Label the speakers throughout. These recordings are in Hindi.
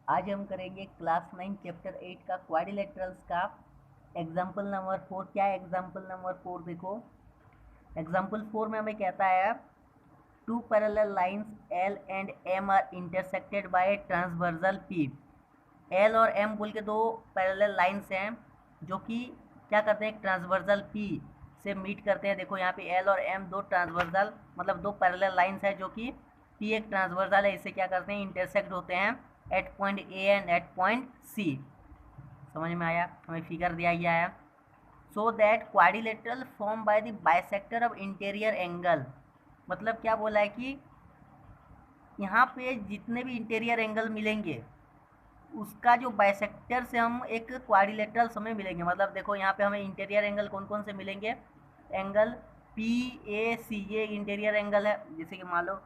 Speaker 1: आज हम करेंगे क्लास 9 चैप्टर 8 का क्वाड्रिलेटरल्स का एग्जाम्पल नंबर 4। क्या है एग्जाम्पल नंबर 4? देखो एग्जाम्पल 4 में हमें कहता है two parallel lines L and M are intersected by a transversal P. L और एम बोल के दो पैरेलल लाइंस हैं जो कि क्या करते हैं, ट्रांसवर्सल पी से मीट करते हैं। देखो यहाँ पे एल और एम दो ट्रांसवर्सल मतलब दो पैरेलल लाइंस है जो कि पी एक ट्रांसवर्सल है, इससे क्या करते हैं, इंटरसेक्ट होते हैं at point A and at point C. समझ में आया? हमें फिगर दिया गया है so that quadrilateral form by the bisector of interior angle. मतलब क्या बोला है कि यहाँ पे जितने भी इंटीरियर एंगल मिलेंगे उसका जो बाइसेक्टर से हम एक क्वाड्रिलेटरल हमें मिलेंगे। मतलब देखो यहाँ पे हमें इंटीरियर एंगल कौन कौन से मिलेंगे, एंगल पी ए सी, ये इंटीरियर एंगल है। जैसे कि मान लो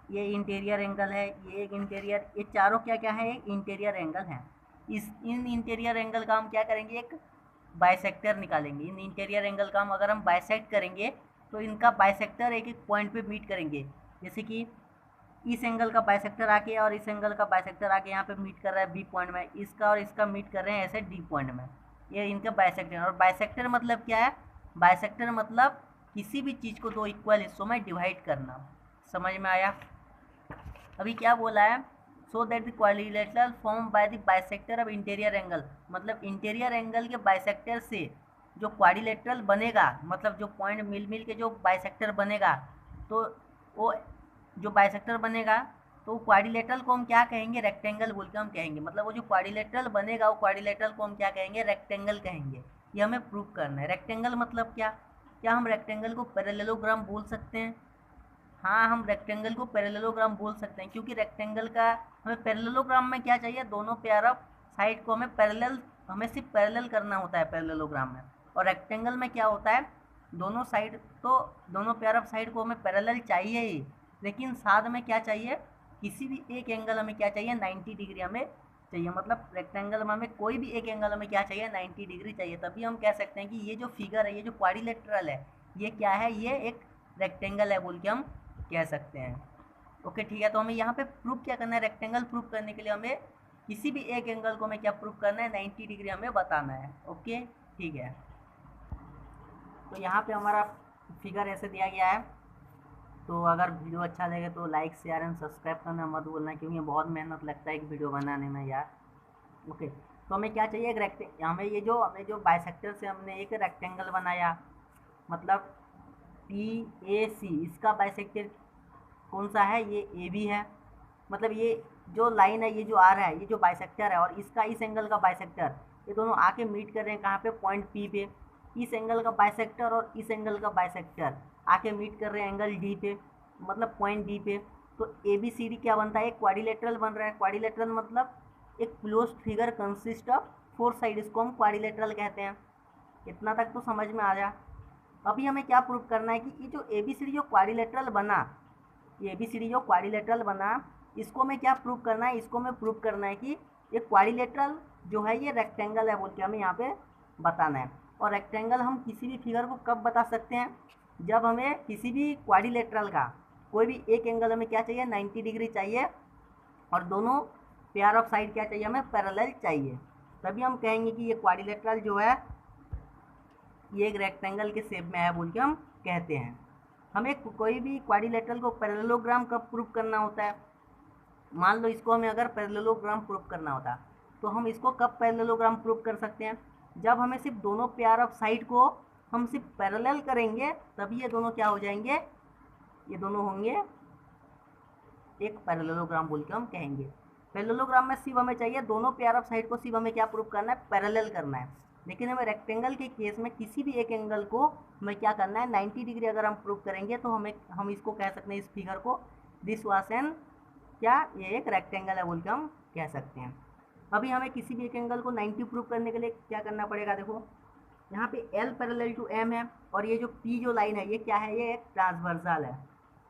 Speaker 1: ये इंटीरियर एंगल है, ये एक इंटीरियर, ये चारों क्या क्या है, एक इंटीरियर एंगल है। इन इंटीरियर एंगल का हम क्या करेंगे, एक बाइसेक्टर निकालेंगे। इन इंटीरियर एंगल का हम अगर हम बाइसेक्ट करेंगे तो इनका बाइसेक्टर एक एक पॉइंट पे मीट करेंगे। जैसे कि इस एंगल का बाइसेक्टर आके और इस एंगल का बाइसेक्टर आके यहाँ पे मीट कर रहा है बी पॉइंट में, इसका और इसका मीट कर रहे हैं ऐसे डी पॉइंट में। ये इनका बाइसेक्टर। और बाइसेक्टर मतलब क्या है, बाइसेक्टर मतलब किसी भी चीज़ को दो इक्वल हिस्सों में डिवाइड करना। समझ में आया? अभी क्या बोला है, so that the quadrilateral form by the bisector of interior angle. मतलब इंटीरियर एंगल के बाइसेक्टर से जो क्वाड्रिलेटरल बनेगा, मतलब जो पॉइंट मिल मिल के जो बाइसेक्टर बनेगा, तो वो जो बाइसेक्टर बनेगा तो क्वाड्रिलेटरल को हम क्या कहेंगे, रेक्टेंगल बोल के हम कहेंगे। मतलब वो जो क्वाड्रिलेटरल बनेगा वो क्वाड्रिलेटरल को हम क्या कहेंगे, रेक्टेंगल कहेंगे। ये हमें प्रूव करना है। रेक्टेंगल मतलब क्या, क्या हम रेक्टेंगल को पैरेललोग्राम बोल सकते हैं? हाँ, हम रेक्टेंगल को पैरेललोग्राम बोल सकते हैं, क्योंकि रेक्टेंगल का हमें पैरेललोग्राम में क्या चाहिए, दोनों पेयर ऑफ साइड को हमें पैरेलल, हमें सिर्फ पैरेलल करना होता है पैरेललोग्राम में। और रेक्टेंगल में क्या होता है, दोनों साइड, तो दोनों पेयर ऑफ साइड को हमें पैरेलल चाहिए ही, लेकिन साथ में क्या चाहिए, किसी भी एक एंगल हमें क्या चाहिए, 90 डिग्री हमें चाहिए। मतलब रेक्टेंगल में हमें कोई भी एक एंगल हमें क्या चाहिए, 90 डिग्री चाहिए। तभी हम कह सकते हैं कि ये जो फिगर है, ये जो क्वाड्रिलेटरल है, ये क्या है, ये एक रेक्टेंगल है बोल के हम कह सकते हैं। ओके ठीक है, तो हमें यहाँ पे प्रूफ क्या करना है, रेक्टेंगल प्रूफ करने के लिए हमें किसी भी एक एंगल को हमें क्या प्रूफ करना है, 90 डिग्री हमें बताना है। ओके ठीक है, तो यहाँ पे हमारा फिगर ऐसे दिया गया है। तो अगर वीडियो अच्छा लगे तो लाइक शेयर एंड सब्सक्राइब करना मत भूलना, क्योंकि बहुत मेहनत लगता है एक वीडियो बनाने में यार। ओके, तो हमें क्या चाहिए, एक हमें जो बाइसेक्टर से हमने एक रेक्टेंगल बनाया, मतलब पी ए सी, इसका बाइसेक्टर कौन सा है, ये ए बी है। मतलब ये जो लाइन है, ये जो आ रहा है, ये जो बाइसेक्टर है, और इसका इस एंगल का बाइसेक्टर, ये दोनों आके मीट कर रहे हैं कहाँ पे, पॉइंट पी पे। इस एंगल का बाइसेक्टर और इस एंगल का बाइसेक्टर आके मीट कर रहे हैं एंगल डी पे, मतलब पॉइंट डी पे। तो ए बी सी डी क्या बनता है, एक क्वाड्रिलेटरल बन रहा है। क्वाड्रिलेटरल मतलब एक closed figure consist of four side, इसको हम क्वाड्रिलेटरल कहते हैं। इतना तक तो समझ में आ जा। अभी हमें क्या प्रूव करना है कि ये जो ए बी सी डी जो क्वाड्रिलेटरल बना, ये बी सी डी जो क्वाड्रिलेटरल बना, इसको हमें क्या प्रूव करना है, इसको हमें प्रूव करना है कि ये क्वाड्रिलेटरल जो है ये रेक्टेंगल है बोल के हमें यहाँ पे बताना है। और रेक्टेंगल हम किसी भी फिगर को कब बता सकते हैं, जब हमें किसी भी क्वाड्रिलेटरल का कोई भी एक एंगल हमें क्या चाहिए, 90 डिग्री चाहिए, और दोनों पेयर ऑफ साइड क्या चाहिए, हमें पैरेलल चाहिए। तभी हम कहेंगे कि ये क्वाड्रिलेटरल जो है ये एक रेक्टेंगल के शेप में है बोल के हम कहते हैं। हमें कोई भी क्वाड्रिलेटरल को पैरेललोग्राम कब प्रूव करना होता है, मान लो इसको हमें अगर पैरेललोग्राम प्रूव करना होता, तो हम इसको कब पैरेललोग्राम प्रूव कर सकते हैं, जब हमें सिर्फ दोनों पेयर ऑफ साइड को हम सिर्फ पैरेलल करेंगे, तभी ये दोनों क्या हो जाएंगे, ये दोनों होंगे एक पैरेललोग्राम बोल के हम कहेंगे। पैरेललोग्राम में सिर्फ हमें चाहिए दोनों पेयर ऑफ साइड को सिर्फ हमें क्या प्रूव करना है, पैरेलल करना है। लेकिन हमें रेक्टेंगल के केस में किसी भी एक एंगल को हमें क्या करना है, 90 डिग्री अगर हम प्रूव करेंगे तो हम इसको कह सकते हैं, इस फिगर को, दिस वाज एन, क्या ये एक रेक्टेंगल है बोल के हम कह सकते हैं। अभी हमें किसी भी एक एंगल को 90 प्रूव करने के लिए क्या करना पड़ेगा, देखो यहाँ पे L पैरेलल टू M है, और ये जो P जो लाइन है ये क्या है, ये एक ट्रांसवर्सल है।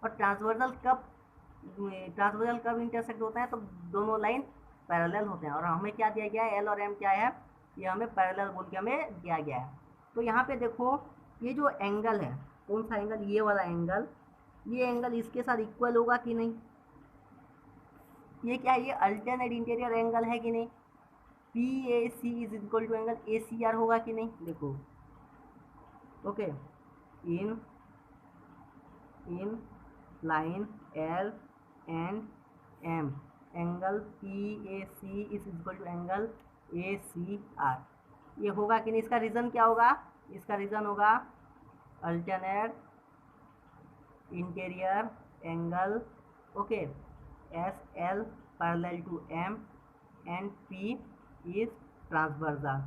Speaker 1: और ट्रांसवर्सल कब इंटरसेक्ट होता है, तो दोनों लाइन पैरेलल होते हैं। और हमें क्या दिया गया है, एल और एम क्या है, ये हमें पैरेलल बोल के हमें दिया गया है। तो यहाँ पे देखो ये जो एंगल है, कौन सा एंगल, ये वाला एंगल, ये एंगल इसके साथ इक्वल होगा कि नहीं, ये क्या है, ये अल्टरनेट इंटीरियर एंगल है कि नहीं, P A C is equal to angle A C R होगा कि नहीं, देखो okay, in line L and M angle P A C is equal to angle A C R, ये होगा कि नहीं। इसका रीज़न क्या होगा, इसका रीज़न होगा alternate interior angle, okay, as L parallel to M and P is transversal.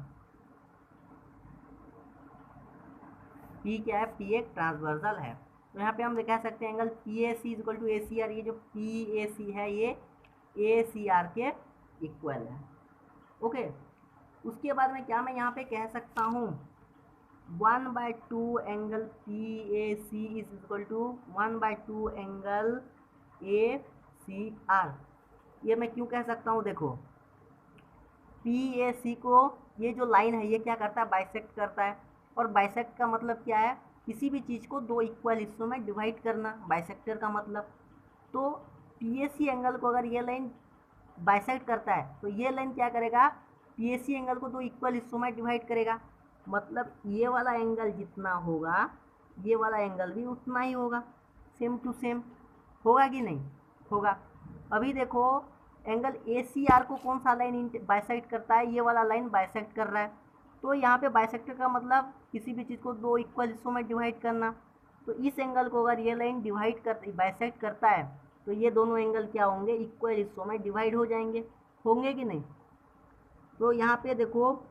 Speaker 1: P क्या है, पी एक ट्रांसवर्सल है, तो यहाँ पे हम कह सकते हैं angle P A C equal to A C R, ये जो पी ए सी है ये ए सी आर के इक्वल है, ओके। उसके बाद में क्या मैं यहाँ पे कह सकता हूँ 1/2 angle P A C is equal to 1/2 angle A C R, ये मैं क्यों कह सकता हूँ, देखो पी ए सी को ये जो लाइन है ये क्या करता है, बाइसेक्ट करता है, और बाइसेक्ट का मतलब क्या है, किसी भी चीज़ को दो इक्वल हिस्सों में डिवाइड करना, बाइसेक्टर का मतलब। तो पी ए सी एंगल को अगर ये लाइन बाइसेक्ट करता है तो ये लाइन क्या करेगा, पी ए सी एंगल को दो इक्वल हिस्सों में डिवाइड करेगा, मतलब ये वाला एंगल जितना होगा ये वाला एंगल भी उतना ही होगा, सेम टू सेम होगा कि नहीं होगा। अभी देखो एंगल ए सी आर को कौन सा लाइन बाइसेक्ट करता है, ये वाला लाइन बाइसेक्ट कर रहा है, तो यहाँ पे बाइसेक्टर का मतलब किसी भी चीज़ को दो इक्वल हिस्सों में डिवाइड करना। तो इस एंगल को अगर ये लाइन डिवाइड कर बाइसेक्ट करता है तो ये दोनों एंगल क्या होंगे, इक्वल हिस्सों में डिवाइड हो जाएंगे, होंगे कि नहीं। तो यहाँ पे देखो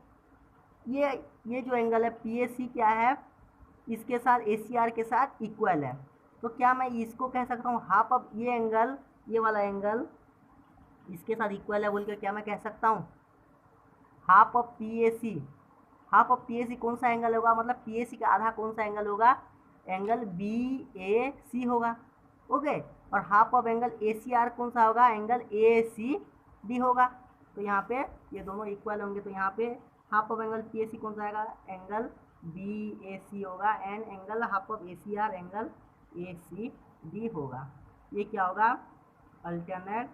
Speaker 1: ये जो एंगल है पी ए सी क्या है, इसके साथ ए सी आर के साथ इक्वल है, तो क्या मैं इसको कह सकता हूँ हाफ ऑफ ये एंगल, ये वाला एंगल इसके साथ इक्वल है बोल के क्या मैं कह सकता हूँ, half of P A C. Half of P A C कौन सा एंगल होगा, मतलब पी ए सी का आधा कौन सा एंगल होगा, एंगल बी ए सी होगा, ओके। और half of angle A C R कौन सा होगा, एंगल ए सी डी होगा। तो यहाँ पे ये दोनों इक्वल होंगे, तो यहाँ पे half of angle P A C कौन सा आएगा, एंगल बी ए सी होगा, and angle half of A C or angle A C D होगा। ये क्या होगा, अल्टरनेट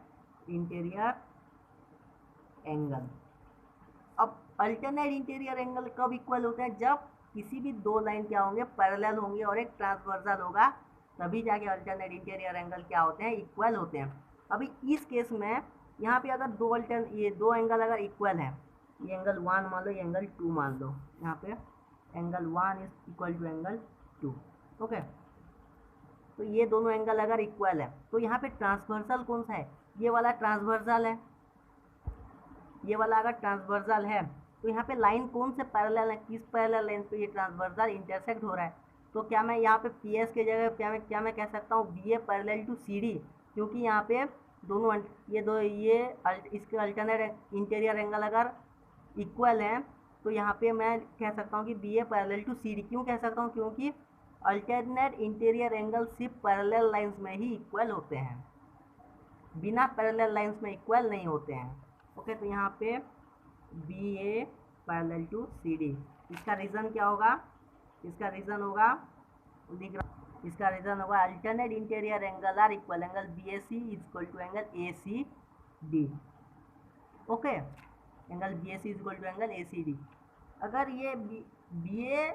Speaker 1: इंटीरियर एंगल। अब अल्टरनेट इंटीरियर एंगल कब इक्वल होते हैं, जब किसी भी दो लाइन क्या होंगे, पैरेलल होंगे और एक ट्रांसवर्सल होगा, तभी जाके अल्टरनेट इंटीरियर एंगल क्या होते हैं, इक्वल होते हैं। अभी इस केस में यहाँ पे अगर ये दो एंगल अगर इक्वल है, ये एंगल 1 मान लो, ये एंगल 2 मान लो, यहाँ पे angle 1 is equal to angle 2, okay. तो ये दोनों एंगल अगर इक्वल है तो यहाँ पे ट्रांसवर्सल कौन सा है, ये वाला ट्रांसवर्सल है, ये वाला अगर ट्रांसवर्सल है तो यहाँ पे लाइन कौन से पैरेलल है, किस पैरेलल लाइन पे ये ट्रांसवर्सल इंटरसेक्ट हो रहा है। तो क्या मैं यहाँ पे पी एस के जगह क्या मैं कह सकता हूँ B A parallel to C D, क्योंकि यहाँ पे दोनों इसके अल्टरनेट इंटीरियर एंगल अगर इक्वल हैं तो यहाँ पे मैं कह सकता हूँ कि B A parallel to C D. क्यों कह सकता हूँ, क्योंकि अल्टरनेट इंटीरियर एंगल सिर्फ पैरेलल लाइंस में ही इक्वल होते हैं, बिना पैरेलल लाइंस में इक्वल नहीं होते हैं, ओके। तो यहाँ पे B A parallel to C D, इसका रीज़न क्या होगा, इसका रीज़न होगा alternate interior angle are equal, angle B A C is equal to angle A C D, okay. Angle B A C is equal to angle A C D. अगर ये बी ए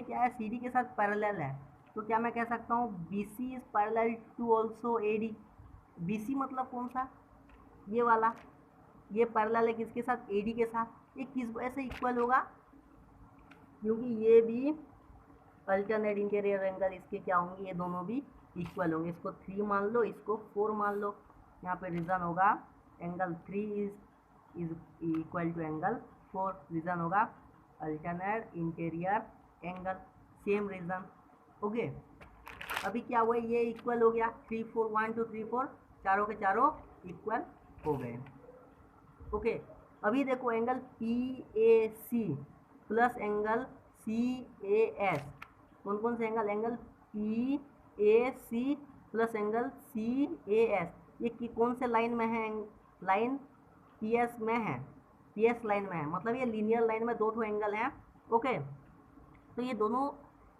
Speaker 1: क्या है, सी डी के साथ पैरेलल है, तो क्या मैं कह सकता हूँ B C is parallel to also A D. B C मतलब कौन सा, ये वाला, ये पैरेलल है किसके साथ, ए डी के साथ। ये किस वजह से इक्वल होगा, क्योंकि ये भी अल्टरनेट इंटीरियर एंगल इसके क्या होंगे, ये दोनों भी इक्वल होंगे। इसको 3 मान लो, इसको 4 मान लो, यहाँ पे रीज़न होगा angle 3 is equal to angle 4, reason होगा alternate interior angle, same reason, okay. अभी क्या हुआ, ये इक्वल हो गया, 3 4 1 2 3 4 चारों के चारों इक्वल हो गए, ओके। अभी देखो angle P A C plus angle C A S, कौन कौन से angle, angle P A C plus angle C A S, ये कौन से लाइन में है, लाइन पी एस में है, पी एस लाइन में है, मतलब ये लीनियर लाइन में दो एंगल हैं, ओके। तो ये दोनों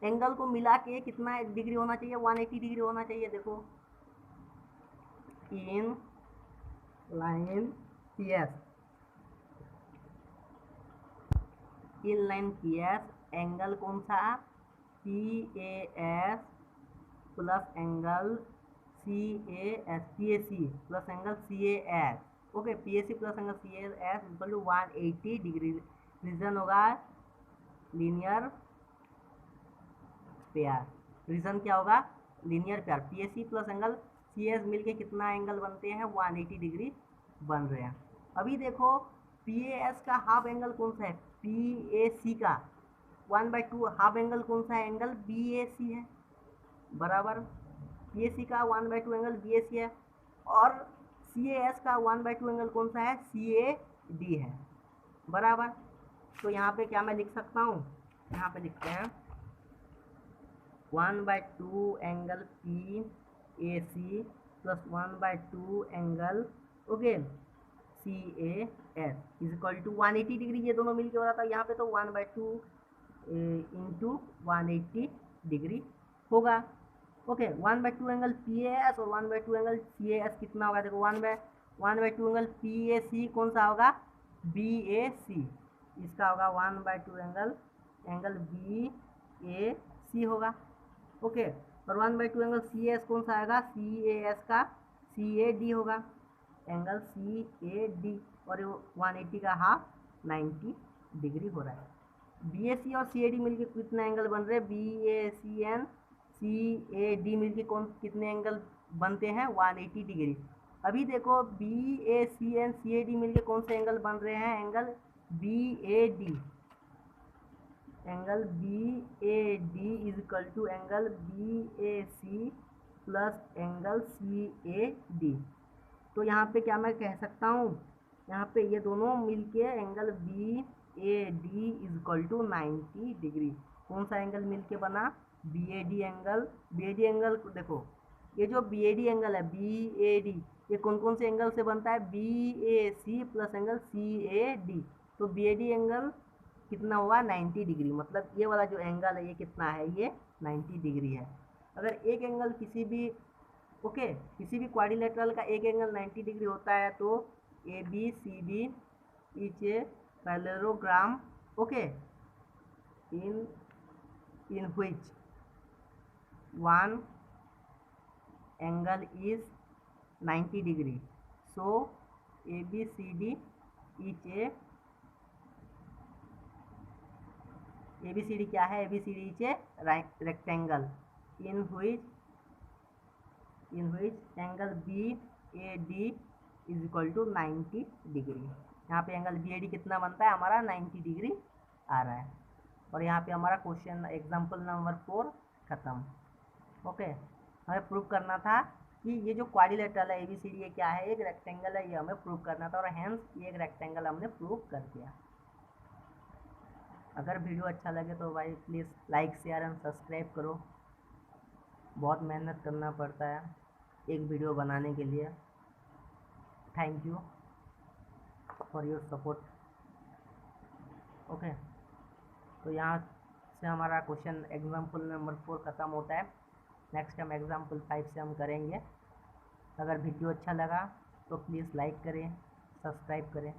Speaker 1: एंगल को मिला के कितना डिग्री होना चाहिए, 180 डिग्री होना चाहिए। देखो in line P S, in line P S angle कौन सा, P A S plus angle C A S, P A C plus angle C A S, okay, P A C plus angle C A S equal to 180 degree. Reason होगा लीनियर पेयर, रीजन क्या होगा, linear pair. P A C plus angle C S मिलके कितना एंगल बनते हैं, 180 डिग्री बन रहे हैं। अभी देखो पी ए एस का हाफ एंगल कौन सा है, पी ए सी का 1/2 हाफ एंगल कौन सा है, एंगल बी ए सी है, बराबर। पी ए सी का 1/2 एंगल बी ए सी है, और सी ए एस का 1/2 एंगल कौन सा है, सी ए डी है, बराबर। तो यहाँ पे क्या मैं लिख सकता हूँ, यहाँ पे लिखते हैं 1/2 angle P A C plus 1/2 angle, okay, C A S is equal to 180 degree, ये दोनों मिलके हो रहा था, यहाँ पे तो 1/2 इंटू 180 डिग्री होगा, okay. 1/2 angle P A S और 1/2 एंगल सी ए एस कितना होगा, देखो 1/2 एंगल पी ए सी कौन सा होगा, बी ए सी, इसका होगा 1/2 एंगल बी ए सी होगा, ओके। और 1/2 एंगल सी एस कौन सा आएगा, सी ए एस का सी ए डी होगा, एंगल सी ए डी, और 180 का हाफ 90 डिग्री हो रहा है। बी ए सी और सी ए डी मिलके कितने एंगल बन रहे हैं, B A C and C A D मिलके कितने एंगल बनते हैं, 180 डिग्री। अभी देखो B A C and C A D मिलके कौन से एंगल बन रहे हैं, angle B A D, angle B A D is equal to angle B A C plus angle C A D. तो यहाँ पे क्या मैं कह सकता हूँ, यहाँ पे ये दोनों मिलके angle B A D is equal to 90 degree. कौन सा एंगल मिलके बना, B A D angle. B A D angle देखो, ये जो बी ए डी एंगल है बी ए डी, ये कौन कौन से एंगल से बनता है, B A C plus angle C A D. तो बी ए डी एंगल कितना हुआ, 90 डिग्री, मतलब ये वाला जो एंगल है ये कितना है, ये 90 डिग्री है। अगर एक एंगल किसी भी, ओके, किसी भी क्वाड्रिलेटरल का एक एंगल 90 डिग्री होता है तो A B C D is a parallelogram, okay, in which one angle is 90 degree, so A B C D is a, A B C D क्या है, A B C D is a rectangle in which angle B A D is equal to 90 degree. यहाँ पे एंगल बी ए डी कितना बनता है हमारा, 90 डिग्री आ रहा है। और यहाँ पे हमारा क्वेश्चन एग्जाम्पल नंबर 4 खत्म, ओके। हमें प्रूव करना था कि ये जो क्वाड्रिलेटरल है ए बी सी डी, ये क्या है, एक रेक्टेंगल है, ये हमें प्रूव करना था, और हेंस ये एक रेक्टेंगल हमने प्रूव कर दिया। अगर वीडियो अच्छा लगे तो भाई please like share and subscribe करो, बहुत मेहनत करना पड़ता है एक वीडियो बनाने के लिए। Thank you for your support, okay. तो यहाँ से हमारा क्वेश्चन एग्जाम्पल नंबर 4 ख़त्म होता है। नेक्स्ट हम एग्जाम्पल 5 से हम करेंगे। अगर वीडियो अच्छा लगा तो प्लीज़ लाइक करें, सब्सक्राइब करें।